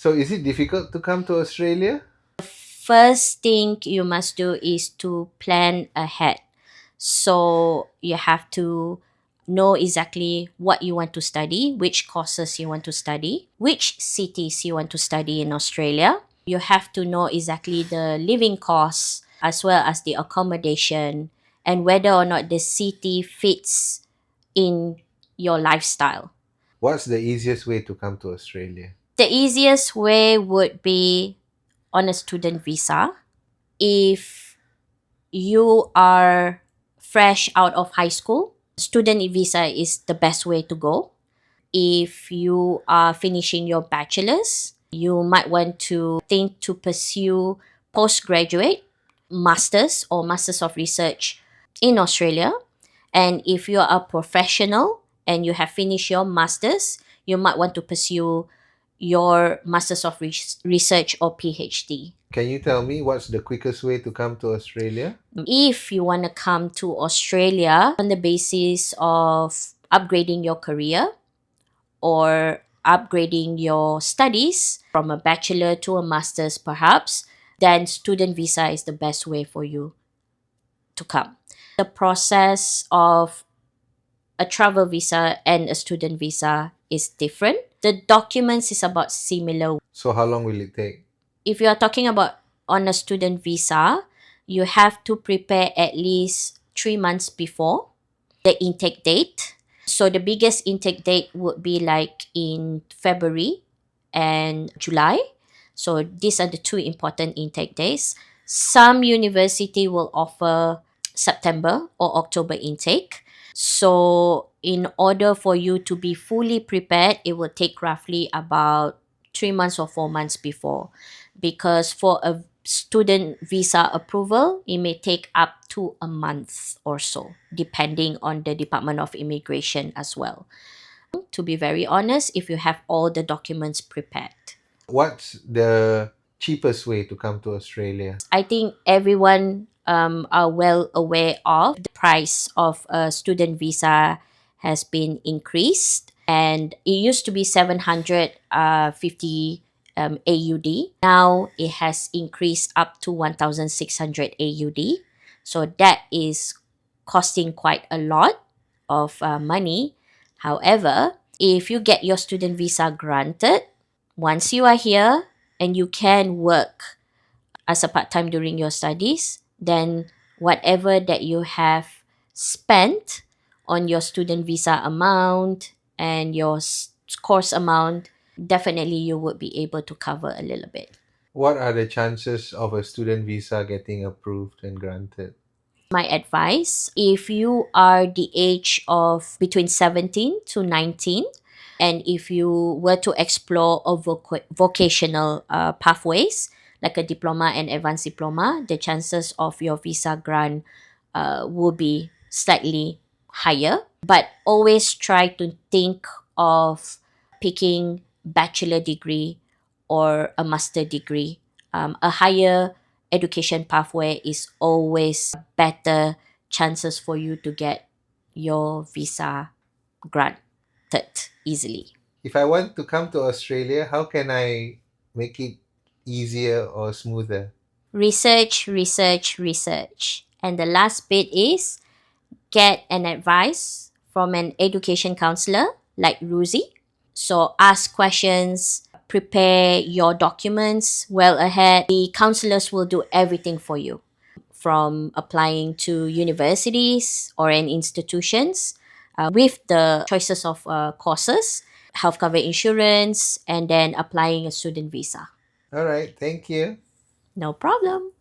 So is it difficult to come to Australia? First thing you must do is to plan ahead. So you have to know exactly what you want to study, which courses you want to study, which cities you want to study in Australia. You have to know exactly the living costs as well as the accommodation and whether or not the city fits in your lifestyle. What's the easiest way to come to Australia? The easiest way would be on a student visa. If you are fresh out of high school, student visa is the best way to go. If you are finishing your bachelor's, you might want to think to pursue postgraduate, masters or masters of research in Australia. And if you are a professional and you have finished your masters, you might want to pursue your masters of research or PhD. Can you tell me what's the quickest way to come to Australia? If you want to come to Australia on the basis of upgrading your career or upgrading your studies from a bachelor to a master's perhaps, then student visa is the best way for you to come. The process of a travel visa and a student visa is different. The documents is about similar. So how long will it take? If you are talking about on a student visa, you have to prepare at least 3 months before the intake date. So the biggest intake date would be like in February and July. So these are the two important intake days. Some university will offer September or October intake. So in order for you to be fully prepared, it will take roughly about 3 months or 4 months before. Because for a student visa approval, it may take up to a month or so, depending on the Department of Immigration as well. To be very honest, if you have all the documents prepared. What's the cheapest way to come to Australia? I think everyone are well aware of the price of a student visa has been increased, and it used to be 750 AUD. Now it has increased up to 1,600 AUD. So that is costing quite a lot of money. However, if you get your student visa granted, once you are here and you can work as a part-time during your studies, then whatever that you have spent on your student visa amount and your course amount, definitely you would be able to cover a little bit. What are the chances of a student visa getting approved and granted? My advice, if you are the age of between 17 to 19, and if you were to explore a vocational pathways like a diploma and advanced diploma, the chances of your visa grant will be slightly higher. But always try to think of picking bachelor degree or a master degree. A higher education pathway is always better chances for you to get your visa granted easily. If I want to come to Australia, how can I make it easier or smoother? Research, research, research. And the last bit is get an advice from an education counselor like Ruzi. So ask questions, prepare your documents well ahead. The counselors will do everything for you, from applying to universities or in institutions with the choices of courses, health cover insurance, and then applying a student visa. All right, thank you. No problem.